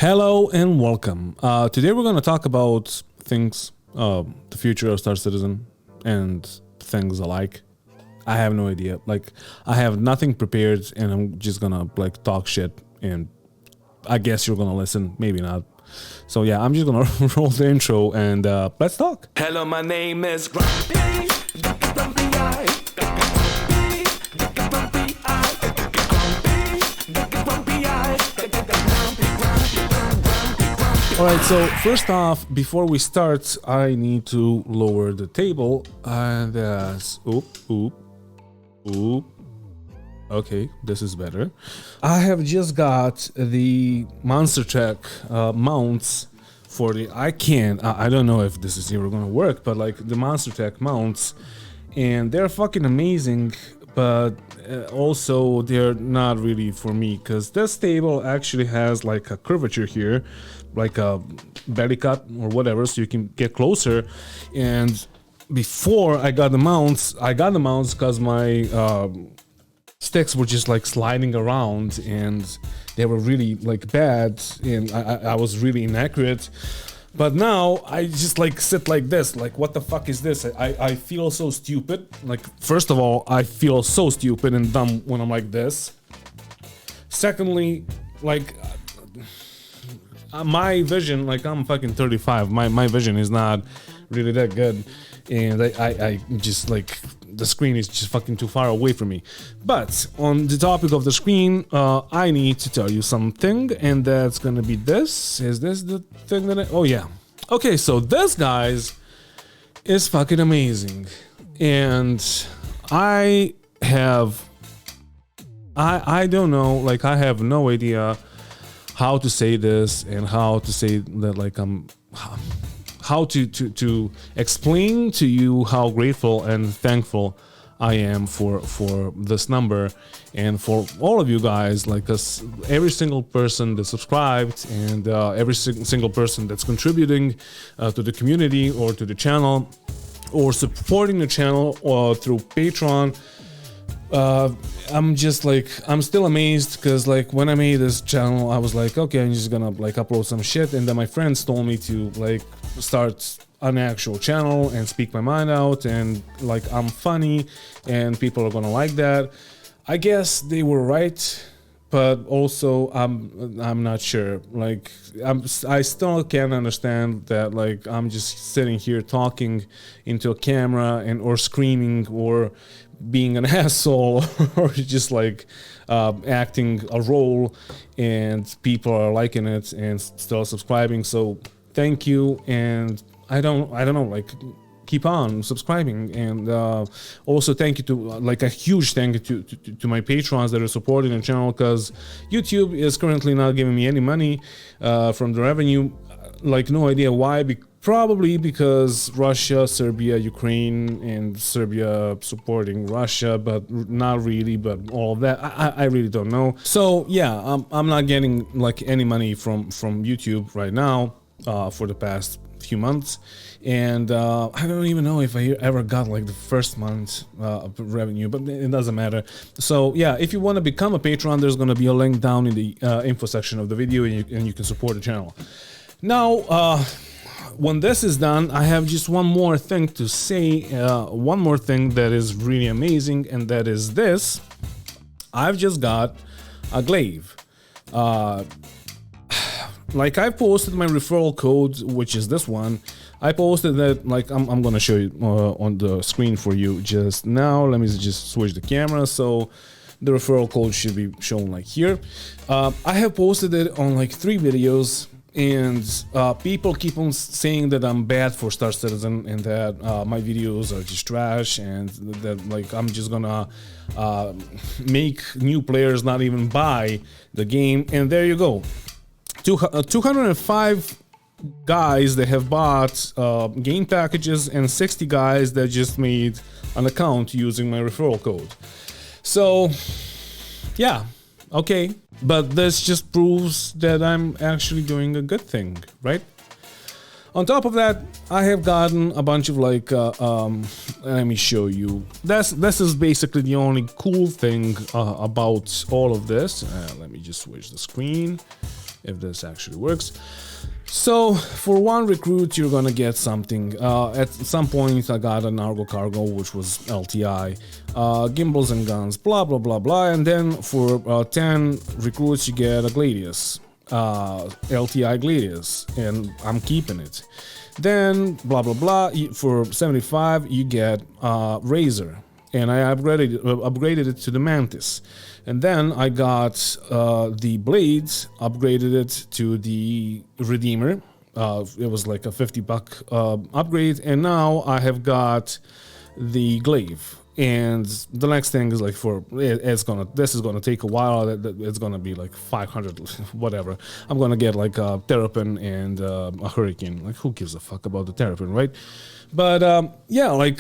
Hello and welcome. Today we're going to talk about things, the future of Star Citizen and things alike. I have no idea. I have nothing prepared and I'm just going to talk shit and I guess you're going to listen, maybe not. So yeah, I'm just going to roll the intro and let's talk. Hello, my name is Grumpy. Alright, so first off, before we start, I need to lower the table. And okay, this is better. I have just got the Monster Truck mounts for the... I don't know if this is ever gonna work, but the Monster Truck mounts, and they're fucking amazing, but also they're not really for me, because this table actually has a curvature here, like a belly cut or whatever, so you can get closer. And before I got the mounts because my sticks were just sliding around and they were really bad, and I was really inaccurate. But now I just sit like this, what the fuck is this? I feel so stupid. First of all, I feel so stupid and dumb when I'm like this. Secondly, my vision, I'm fucking 35, my vision is not really that good, and I just the screen is just fucking too far away from me. But on the topic of the screen, I need to tell you something, and that's gonna be this. Is this the thing that oh yeah. Okay, so this, guys, is fucking amazing, and I don't know, I have no idea how to say this and how to say that how to explain to you how grateful and thankful I am for this number and for all of you guys, us, every single person that subscribed and every single person that's contributing to the community or to the channel or supporting the channel or through Patreon. I'm still amazed because when I made this channel, I was okay, I'm just gonna upload some shit, and then my friends told me to start an actual channel and speak my mind out, and I'm funny and people are gonna like that. I guess they were right, but also I'm not sure. I still can't understand that I'm just sitting here talking into a camera and or screaming or being an asshole or just acting a role, and people are liking it and still subscribing. So thank you, and I don't know, keep on subscribing. And also thank you to a huge thank you to my patrons that are supporting the channel, because YouTube is currently not giving me any money from the revenue. No idea why. Probably because Russia, Serbia, Ukraine, and Serbia supporting Russia, but not really, but all of that, I really don't know. So yeah, I'm not getting any money from YouTube right now for the past few months, and I don't even know if I ever got the first month of revenue, but it doesn't matter. So yeah, if you want to become a patron, there's going to be a link down in the info section of the video, and you can support the channel. Now, when this is done, I have just one more thing to say, one more thing that is really amazing, and that is this. I've just got a glaive. I posted my referral code, which is this one. I posted that, I'm gonna show you on the screen for you just now. Let me just switch the camera, so the referral code should be shown here. I have posted it on 3 videos, and people keep on saying that I'm bad for Star Citizen and that my videos are just trash, and that I'm just gonna make new players not even buy the game. And there you go, 205 guys that have bought game packages and 60 guys that just made an account using my referral code. So yeah, okay, but this just proves that I'm actually doing a good thing, right? On top of that, I have gotten a bunch of let me show you. This is basically the only cool thing about all of this. Let me just switch the screen. if this actually works. So for one recruit, you're gonna get something. At some point, I got an Argo Cargo, which was LTI, gimbals and guns, blah blah blah blah. And then for 10 recruits, you get a Gladius, LTI Gladius, and I'm keeping it. Then blah blah blah. For 75, you get Razor, and I upgraded it to the Mantis. And then I got the blades, upgraded it to the Redeemer. It was like a $50 upgrade, and now I have got the Glaive. And the next thing is like this is gonna take a while. It's gonna be like 500, whatever. I'm gonna get like a Terrapin and a Hurricane. Like, who gives a fuck about the Terrapin, right? But yeah, like.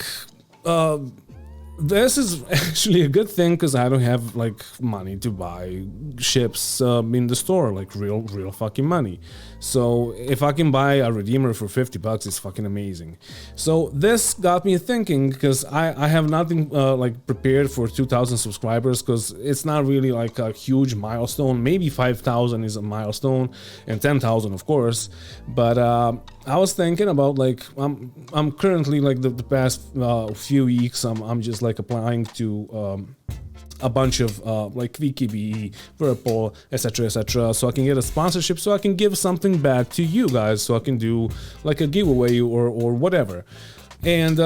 This is actually a good thing because I don't have like money to buy ships in the store, like real fucking money. So if I can buy a Redeemer for $50, it's fucking amazing. So this got me thinking, because I have nothing like prepared for 2,000 subscribers, because it's not really like a huge milestone. Maybe 5,000 is a milestone, and 10,000 of course. But I was thinking about like I'm currently like the past few weeks I'm just like applying to a bunch of like VKB, Referral, etc., so I can get a sponsorship, so I can give something back to you guys, so I can do like a giveaway or whatever. And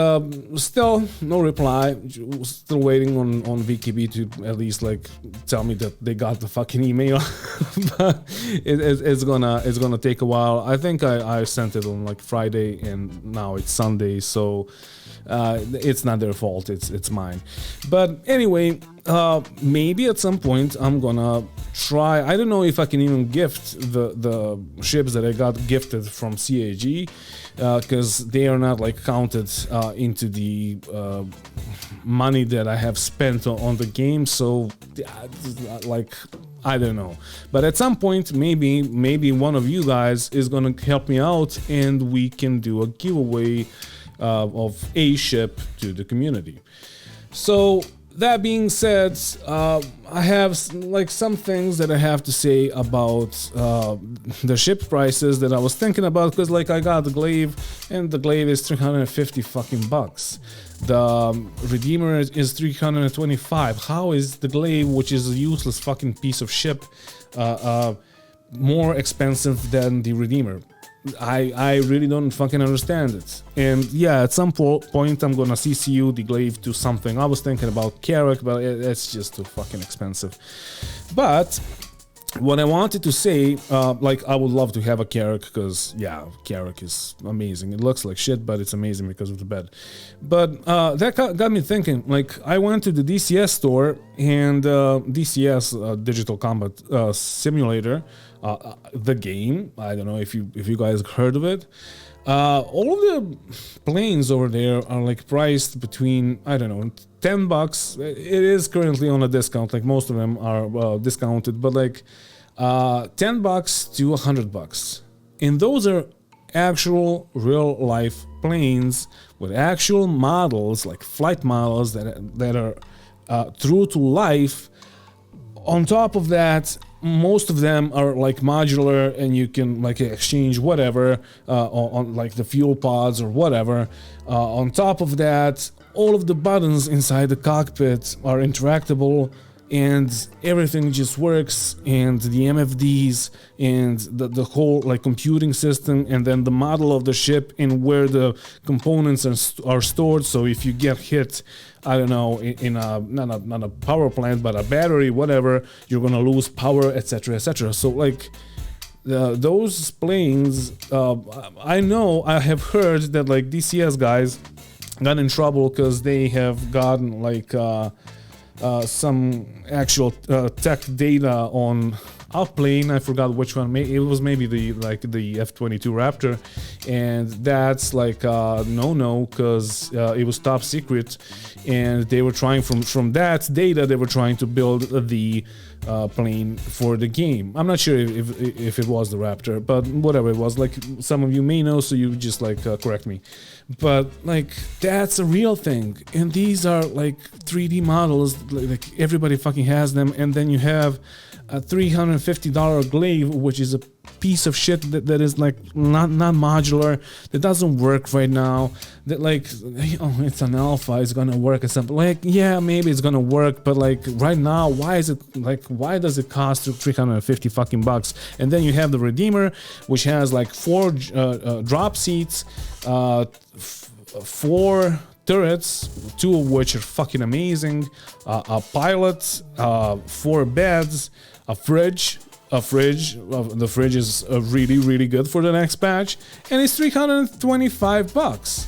still no reply. Still waiting on VKB to at least like tell me that they got the fucking email. But it's gonna take a while. I think I sent it on like Friday, and now it's Sunday, so it's not their fault. It's mine. But anyway, maybe at some point I'm gonna try. I don't know if I can even gift the ships that I got gifted from CAG, because they are not like counted into the money that I have spent on the game. So like, I don't know. But at some point, maybe one of you guys is gonna help me out, and we can do a giveaway of a ship to the community. So that being said, I have like some things that I have to say about the ship prices that I was thinking about, because like I got the Glaive, and the Glaive is 350 fucking bucks. The Redeemer is 325. How is the Glaive, which is a useless fucking piece of ship, more expensive than the Redeemer? I really don't fucking understand it. And yeah, at some point I'm gonna CCU the Glaive to something. I was thinking about Carrack, but it's just too fucking expensive. But what I wanted to say, like, I would love to have a Carrack, because yeah, Carrack is amazing. It looks like shit, but it's amazing because of the bed. But that got me thinking. Like, I went to the DCS store, and DCS, Digital Combat Simulator, the game. I don't know if you guys heard of it. All of the planes over there are like priced between, I don't know, $10. It is currently on a discount. Like, most of them are discounted, but like $10 to $100. And those are actual real life planes with actual models, like flight models that are true to life. On top of that, most of them are like modular, and you can like exchange whatever on like the fuel pods or whatever. On top of that, all of the buttons inside the cockpit are interactable, and everything just works, and the MFDs and the whole like computing system, and then the model of the ship and where the components are stored. So if you get hit, I don't know, in a not a power plant, but a battery, whatever, you're gonna lose power, etc., etc. So like those planes, I know, I have heard that like DCS guys got in trouble because they have gotten like some actual tech data on a plane. I forgot which one. It was maybe the F-22 Raptor, and that's like no, because it was top secret, and they were trying from that data they were trying to build the plane for the game. I'm not sure if it was the Raptor, but whatever it was, like some of you may know, so you just like correct me. But like that's a real thing, and these are like 3D models, like everybody fucking has them, and then you have a $350 glaive, which is a piece of shit that is like not modular, that doesn't work right now, that like, oh, it's an alpha, it's gonna work at some, like, yeah, maybe it's gonna work, but like right now, why does it cost 350 fucking bucks? And then you have the Redeemer, which has like 4 drop seats, 4 turrets, 2 of which are fucking amazing, a pilot, 4 beds, a fridge. The fridge is really good for the next patch, and it's 325 bucks.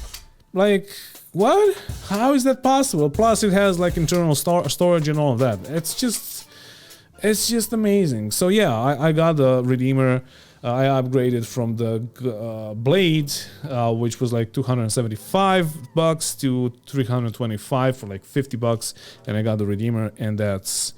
Like, what? How is that possible? Plus, it has like internal storage and all of that. It's just amazing. So yeah, I got the Redeemer. I upgraded from the Blade, which was like 275 bucks to 325 for like 50 bucks, and I got the Redeemer, and that's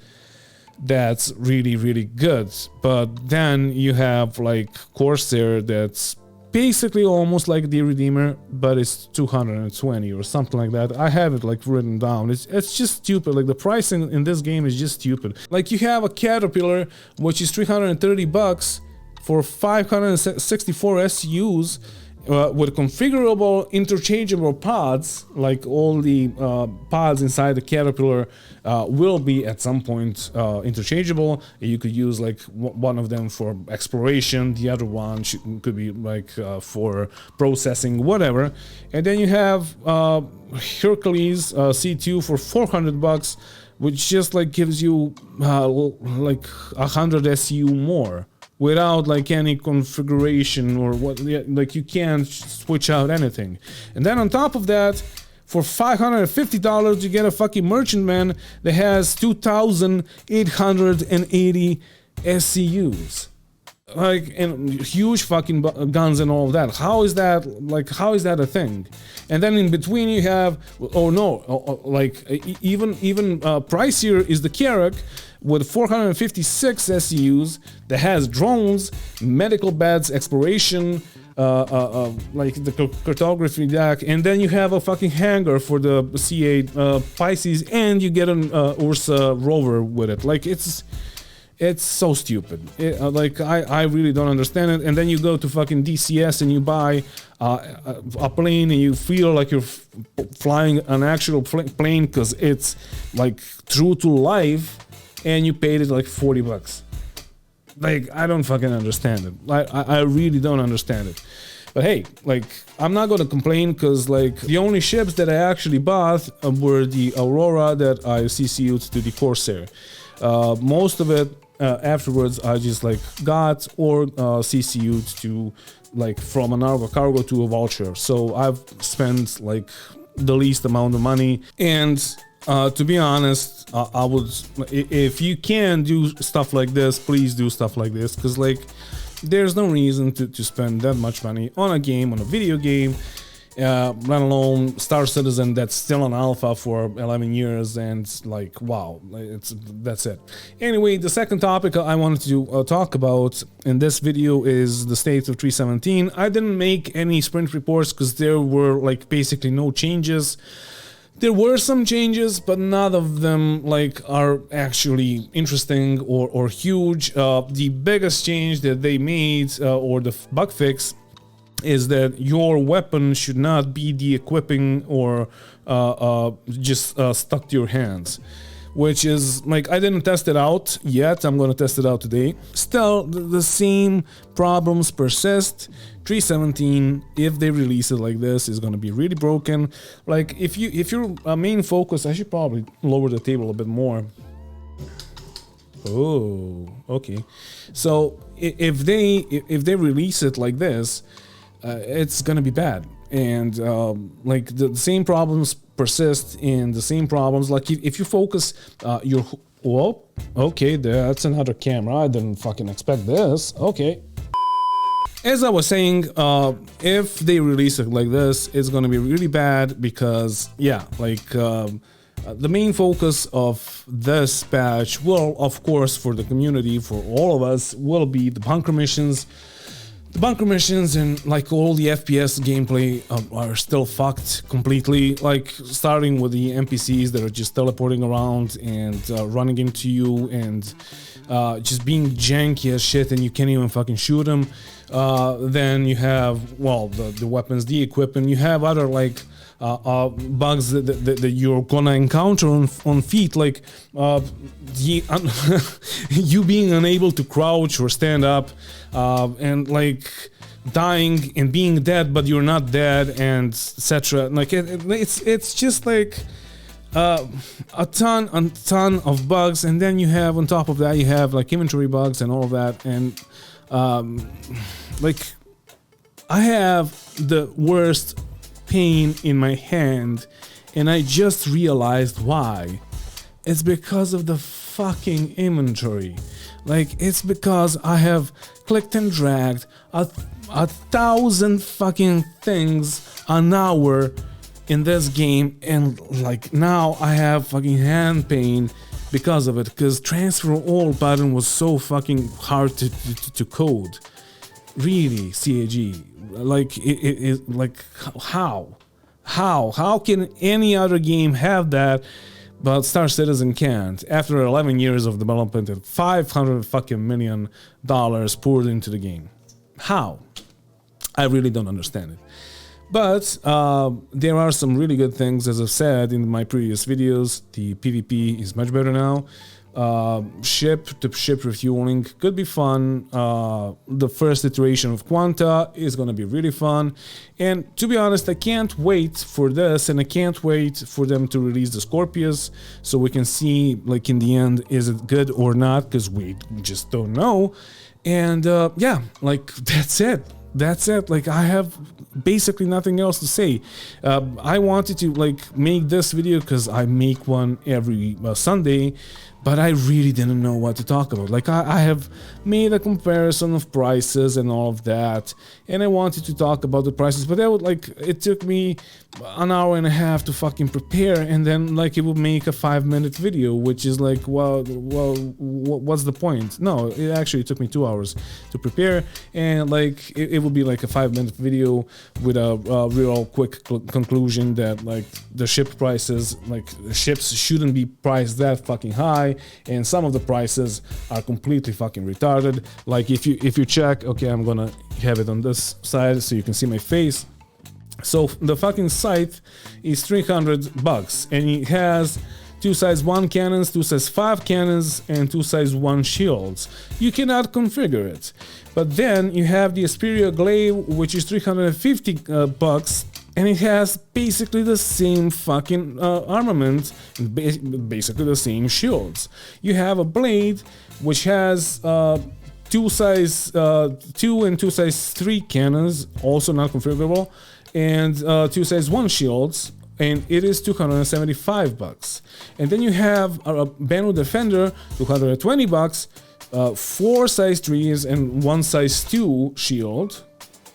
really good. But then you have like Corsair, that's basically almost like the Redeemer, but it's 220 or something like that. I have it like written down. It's just stupid. Like the pricing in this game is just stupid. Like you have a Caterpillar, which is 330 bucks for 564 SUs, with configurable interchangeable pods. Like all the pods inside the Caterpillar will be at some point interchangeable. You could use like one of them for exploration, the other one could be like for processing, whatever. And then you have Hercules C2 for 400 bucks, which just like gives you like 100 SU more, without like any configuration or what, like you can't switch out anything. And then on top of that, for $550 you get a fucking merchantman that has 2,880 SCUs, like, and huge fucking guns and all of that. How is that a thing? And then in between you have, even pricier is the Carrack with 456 SCUs that has drones, medical beds, exploration, like the cartography deck, and then you have a fucking hangar for the C8 Pisces, and you get an Ursa rover with it. Like it's so stupid. Like I really don't understand it. And then you go to fucking DCS and you buy a plane, and you feel like you're flying an actual plane because it's like true to life, and you paid it like 40 bucks. Like, I don't fucking understand it. I really don't understand it. But hey, like, I'm not gonna complain, because like the only ships that I actually bought were the Aurora that I CCU'd to the Corsair. Most of it afterwards I just like got or CCU'd to like from an Argo Cargo to a Vulture. So I've spent like the least amount of money, and to be honest, I would, if you can do stuff like this, please do stuff like this, because like there's no reason to spend that much money on a game, on a video game, let alone Star Citizen that's still on alpha for 11 years, and like, wow, that's it. Anyway, the second topic I wanted to talk about in this video is the state of 317. I didn't make any sprint reports because there were like basically no changes. There were some changes, but none of them like are actually interesting or huge. The biggest change that they made, or the bug fix, is that your weapon should not be de-equipping or just stuck to your hands. Which is, like, I didn't test it out yet, I'm gonna test it out today. Still, the same problems persist. 317, if they release it like this, is gonna be really broken. Like, if your main focus, I should probably lower the table a bit more. Oh, okay. So, if they release it like this, it's gonna be bad. And like the same problems persist, and the same problems, like if you focus your, whoa, okay, that's another camera, I didn't fucking expect this. Okay, as I was saying, if they release it like this, it's gonna be really bad, because yeah, like The main focus of this patch will, of course, for the community, for all of us, will be the bunker missions. The bunker missions and like all the FPS gameplay are still fucked completely, like starting with the NPCs that are just teleporting around and running into you and just being janky as shit and you can't even fucking shoot them. Then you have, well, the weapons, the equipment, you have other like bugs that you're gonna encounter on feet, like you being unable to crouch or stand up, and like dying and being dead but you're not dead, and etc. Like it's just like a ton of bugs, and then you have on top of that you have like inventory bugs and all of that, and like I have the worst pain in my hand, and I just realized why. It's because of the fucking inventory. Like, it's because I have clicked and dragged a 1,000 fucking things an hour in this game, and like now I have fucking hand pain because of it, because transfer all button was so fucking hard to code. Really, CAG, like it like how can any other game have that but Star Citizen can't, after 11 years of development and $500 fucking million poured into the game? How? I really don't understand it. But there are some really good things, as I've said in my previous videos. The PvP is much better now. Ship-to-ship refueling could be fun. The first iteration of Quanta is gonna be really fun. And to be honest, I can't wait for this, and I can't wait for them to release the Scorpius so we can see, like, in the end, is it good or not, because we just don't know. And yeah, like, that's it. That's it. Like, I have basically nothing else to say. I wanted to like make this video because I make one every Sunday, but I really didn't know what to talk about. Like, I have made a comparison of prices and all of that, and I wanted to talk about the prices, but that would, like, it took me an hour and a half to fucking prepare, and then like it would make a 5-minute video, which is like, well, what's the point? No, it actually took me 2 hours to prepare, and like it would be like a 5-minute video with a real quick conclusion that like the ship prices, like the ships shouldn't be priced that fucking high, and some of the prices are completely fucking retarded. Like if you check, okay, I'm gonna have it on this side so you can see my face. So the fucking scythe is $300, and it has 2 size 1 cannons, 2 size 5 cannons, and 2 size 1 shields. You cannot configure it. But then you have the Asperia Glaive, which is $350, and it has basically the same fucking armament, basically the same shields. You have a blade which has 2 size 2 and 2 size 3 cannons, also not configurable, and 2 size 1 shields, and it is $275. And then you have a Banu Defender, $220, 4 size 3s and 1 size 2 shield.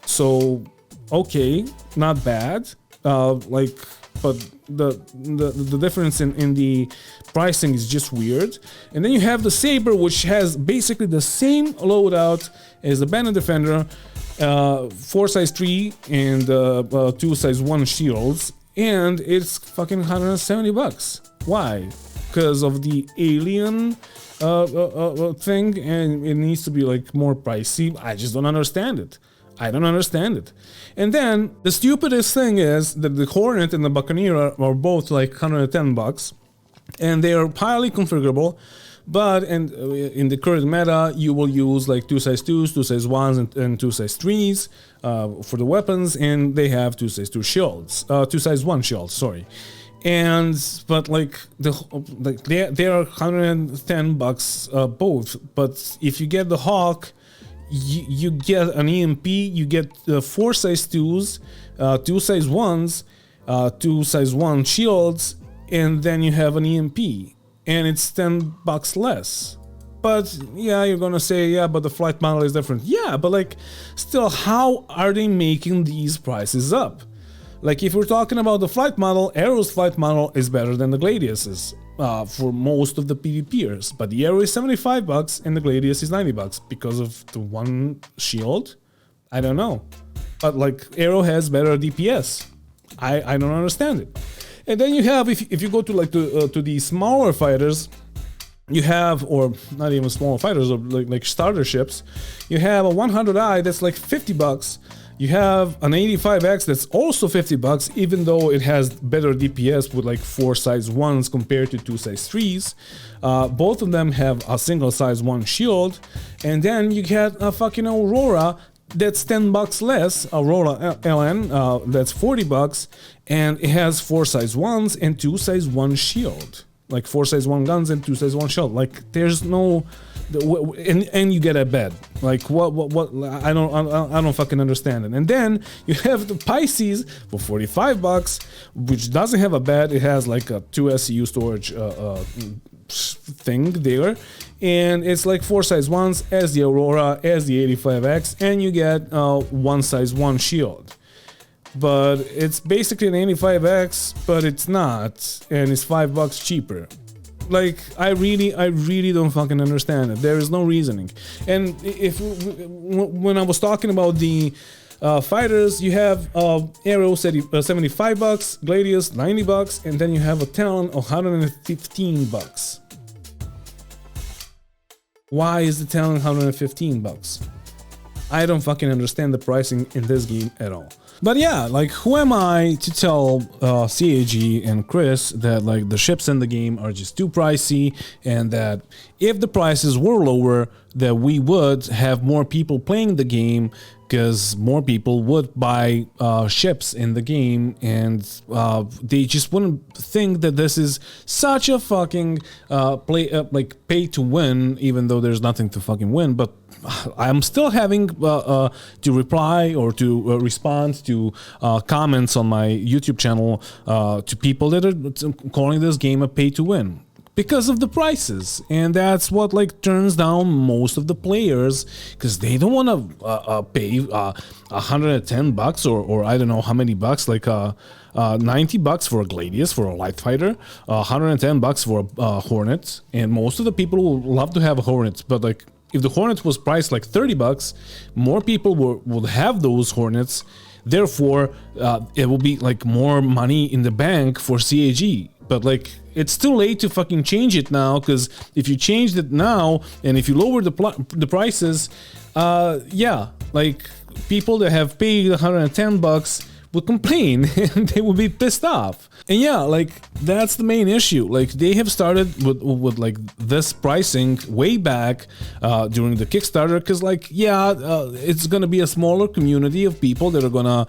So okay, not bad. Like, but the difference in the pricing is just weird. And then you have the Saber, which has basically the same loadout as the Banu Defender, 4 size 3 and 2 size 1 shields, and it's fucking $170. Why? Because of the alien thing, and it needs to be like more pricey. I just don't understand it. I don't understand it. And then the stupidest thing is that the Hornet and the Buccaneer are both like $110, and they are highly configurable. But in the current meta, you will use like 2 size 2s, 2 size 1s, and 2 size 3s for the weapons, and they have 2 size 2 shields, 2 size 1 shields, sorry. And but like they are $110 both. But if you get the Hawk, you get an EMP, you get 4 size 2s, 2 size 1s, 2 size 1 shields, and then you have an EMP, and it's $10 less. But yeah, you're gonna say, yeah, but the flight model is different. Yeah, but like, still, how are they making these prices up? Like if we're talking about the flight model, Arrow's flight model is better than the Gladius's for most of the PvPers. But the Arrow is $75 and the Gladius is $90 because of the one shield. I don't know. But like Arrow has better DPS. I don't understand it. And then you have, if you go to like to the smaller fighters, you have, or not even smaller fighters, or like starter ships, you have a 100i that's like $50. You have an 85X that's also $50, even though it has better DPS with like 4 size 1s compared to 2 size 3s. Both of them have a single size 1 shield. And then you get a fucking Aurora that's $10 less, Aurora LN, that's $40, and it has 4 size 1s and 2 size 1 shield. Like 4 size 1 guns and 2 size 1 shield. Like there's no... And you get a bed. Like what I don't fucking understand it. And then you have the Pisces for $45, which doesn't have a bed. It has like a 2 SCU storage thing there, and it's like 4 size 1s as the Aurora, as the 85X, and you get 1 size 1 shield. But it's basically an 85X, but it's not, and it's $5 cheaper. Like I really don't fucking understand it. There is no reasoning. And when I was talking about the fighters, you have Arrow $75, Gladius $90, and then you have a Talon $115. Why is the Talon $115? I don't fucking understand the pricing in this game at all. But yeah, like who am I to tell CAG and Chris that like the ships in the game are just too pricey, and that if the prices were lower, that we would have more people playing the game, because more people would buy ships in the game, and they just wouldn't think that this is such a fucking like pay to win, even though there's nothing to fucking win. But I'm still having to reply or to respond to comments on my YouTube channel to people that are calling this game a pay to win because of the prices, and that's what like turns down most of the players, because they don't want to pay $110 or I don't know how many bucks, like $90 for a Gladius, for a light fighter, $110 for a Hornet, and most of the people will love to have a Hornet, but like if the Hornet was priced like $30, more people would have those Hornets. Therefore, it will be like more money in the bank for CAG. But like, it's too late to fucking change it now, because if you changed it now and if you lower the prices, yeah, like people that have paid $110 would complain and they would be pissed off. And yeah, like that's the main issue. Like they have started with like this pricing way back during the Kickstarter, because like yeah, it's gonna be a smaller community of people that are gonna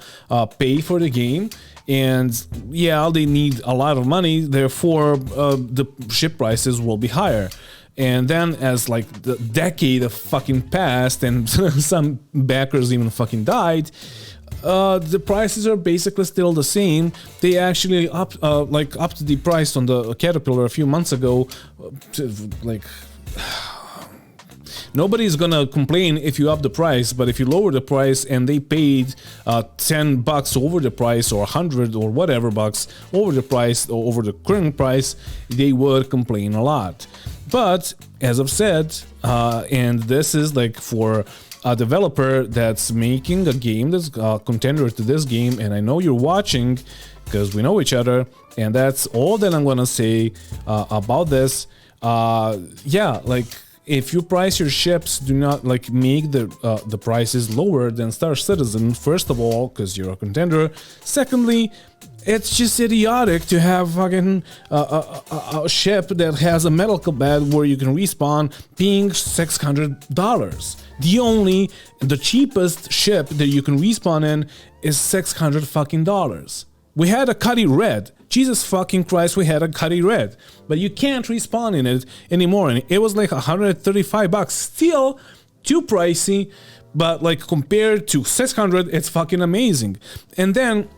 pay for the game, and yeah, they need a lot of money, therefore the ship prices will be higher. And then as like the decade of fucking passed and some backers even fucking died, the prices are basically still the same. They actually upped the price on the Caterpillar a few months ago. Like nobody's gonna complain if you up the price, but if you lower the price and they paid $10 over the price, or 100 or whatever bucks over the price or over the current price, they would complain a lot. But as I've said, and this is like for a developer that's making a game that's a contender to this game, and I know you're watching because we know each other, and that's all that I'm gonna say about this. Yeah, like if you price your ships, do not like make the prices lower than Star Citizen. First of all, because you're a contender. Secondly, it's just idiotic to have fucking a ship that has a medical bed where you can respawn paying $600. The cheapest ship that you can respawn in is $600 fucking dollars. We had a Cuddy Red. Jesus fucking Christ, we had a Cuddy Red. But you can't respawn in it anymore. And it was like $135. Still too pricey, but like compared to $600, it's fucking amazing. And then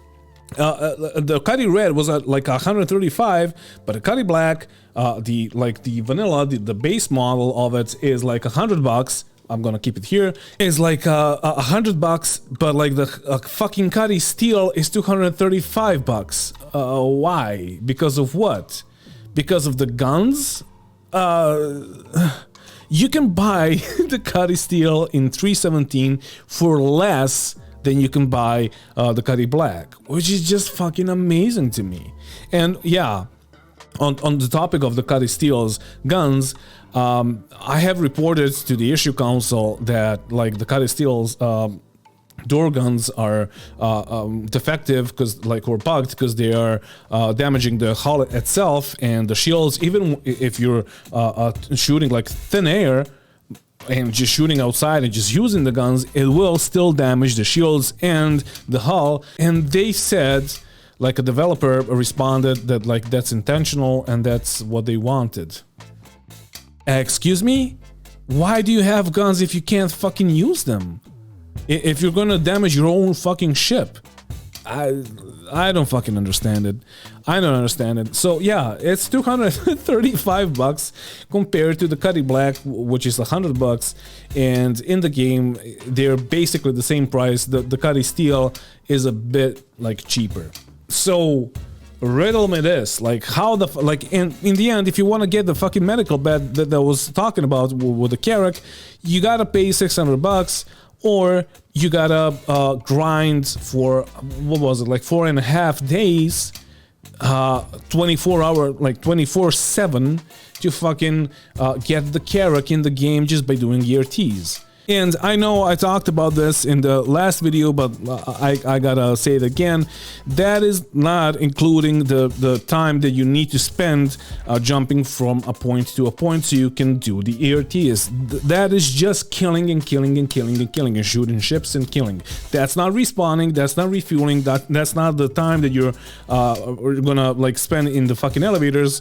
the Cuddy Red was at like $135, but the Cuddy Black, the vanilla, the base model of it is like $100. I'm gonna keep it here, is like $100, but like the fucking Cuddy Steel is $235. Why? Because of what? Because of the guns? You can buy the Cuddy Steel in 317 for less than you can buy the Cuddy Black, which is just fucking amazing to me. And yeah, on the topic of the Cuddy Steel's guns, I have reported to the issue council that like the Cuddy Steel's door guns are defective or bugged because they are damaging the hull itself and the shields. Even if you're shooting like thin air and just shooting outside and just using the guns, it will still damage the shields and the hull. And they said, like, a developer responded that like that's intentional and that's what they wanted. Excuse me? Why do you have guns if you can't fucking use them? If you're gonna damage your own fucking ship? I don't fucking understand it. I don't understand it. So yeah, it's $235 compared to the Cuddy Black, which is $100. And in the game, they're basically the same price. The Cuddy Steel is a bit like cheaper. So riddle me this, like how the like in the end, if you want to get the fucking medical bed that I was talking about with the Carrack, you gotta pay $600. Or you gotta grind for, what was it, like 4.5 days, 24-hour, like 24/7 to fucking get the Carrack in the game just by doing ERTs. And I know I talked about this in the last video, but I gotta say it again. That is not including the time that you need to spend jumping from a point to a point so you can do the ERTs. That is just killing and killing and killing and killing and shooting ships and killing. That's not respawning, that's not refueling, that's not the time that you're gonna like spend in the fucking elevators.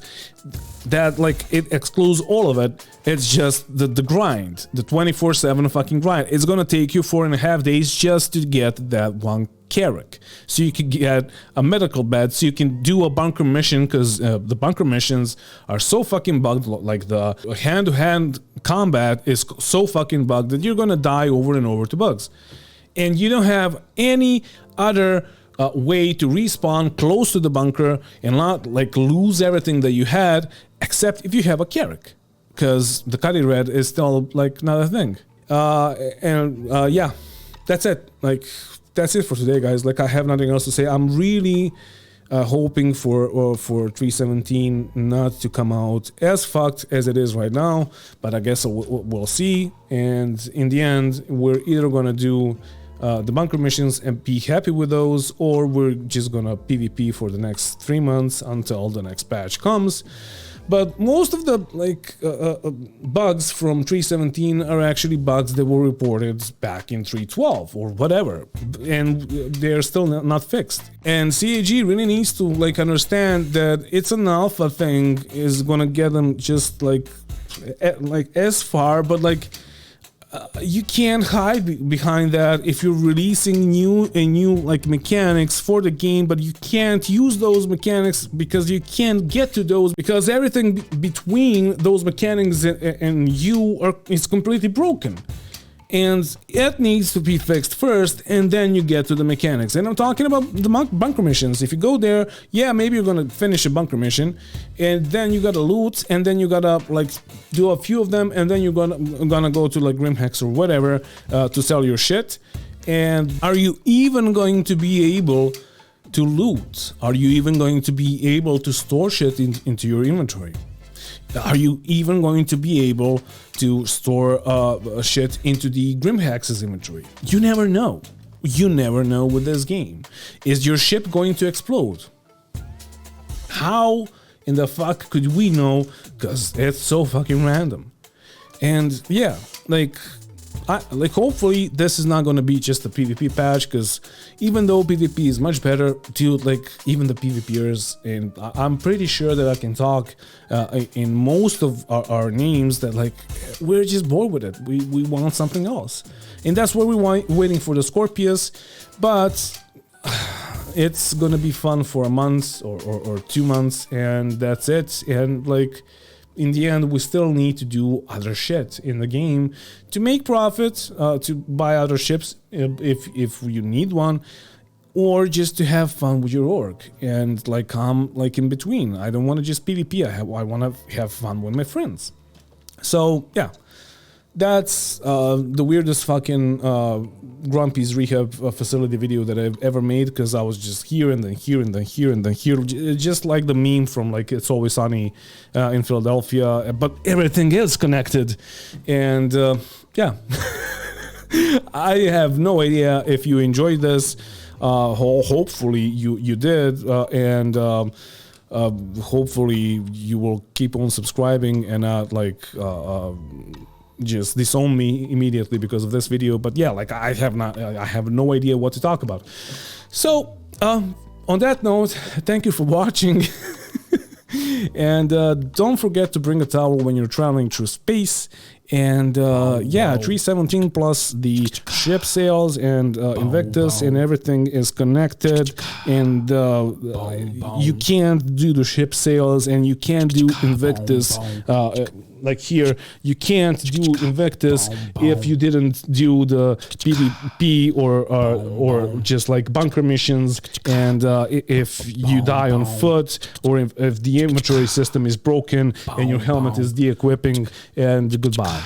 That like it excludes all of it. It's just the grind, the 24/7 fucking grind. It's gonna take you 4.5 days just to get that one Carrack, so you can get a medical bed, so you can do a bunker mission, because the bunker missions are so fucking bugged. Like the hand-to-hand combat is so fucking bugged that you're gonna die over and over to bugs, and you don't have any other way to respawn close to the bunker and not like lose everything that you had, except if you have a Carrack, because the Cuddy Red is still like not a thing. Yeah, that's it. Like that's it for today, guys. Like I have nothing else to say. I'm really hoping for 317 not to come out as fucked as it is right now, but I guess we'll see. And in the end, we're either gonna do the bunker missions and be happy with those, or we're just gonna PvP for the next 3 months until the next patch comes. But most of the like bugs from 317 are actually bugs that were reported back in 312 or whatever, and they're still not fixed. And CAG really needs to like understand that it's an alpha thing is gonna get them just like as far, but like you can't hide behind that if you're releasing new like mechanics for the game, but you can't use those mechanics because you can't get to those, because everything between those mechanics and you is completely broken. And it needs to be fixed first, and then you get to the mechanics. And I'm talking about the bunker missions. If you go there, yeah, maybe you're gonna finish a bunker mission, and then you gotta loot, and then you gotta like do a few of them, and then you're gonna go to like Grimhex or whatever to sell your shit. And are you even going to be able to loot? Are you even going to be able to store shit into your inventory? Are you even going to be able to store shit into the Grimhex's inventory? You never know. You never know with this game. Is your ship going to explode? How in the fuck could we know? Because it's so fucking random. And yeah, like hopefully this is not going to be just a PvP patch, because even though PvP is much better, dude, like even the PvPers, and I'm pretty sure that I can talk in most of our names that like we're just bored with it. We want something else, and that's what we're waiting for, the Scorpius. But it's gonna be fun for a month or 2 months, and that's it. And like in the end, we still need to do other shit in the game to make profit, to buy other ships if you need one, or just to have fun with your org and like come like in between. I don't want to just PvP. I want to have fun with my friends. So yeah, that's the weirdest fucking Grumpy's Rehab facility video that I've ever made, because I was just here and then here and then here and then here, just like the meme from like It's Always Sunny in Philadelphia, but everything is connected. And yeah, I have no idea if you enjoyed this. Hopefully you did, and hopefully you will keep on subscribing and not like just disown me immediately because of this video. But yeah, like I have no idea what to talk about. So on that note, thank you for watching. And don't forget to bring a towel when you're traveling through space. And yeah, 317 plus the ship sales and Invictus and everything is connected. And you can't do the ship sales and you can't do Invictus. Like here, you can't do Invictus if you didn't do the PvP or just like bunker missions, and if you die on foot, or if the inventory system is broken and your helmet is de-equipping, and goodbye.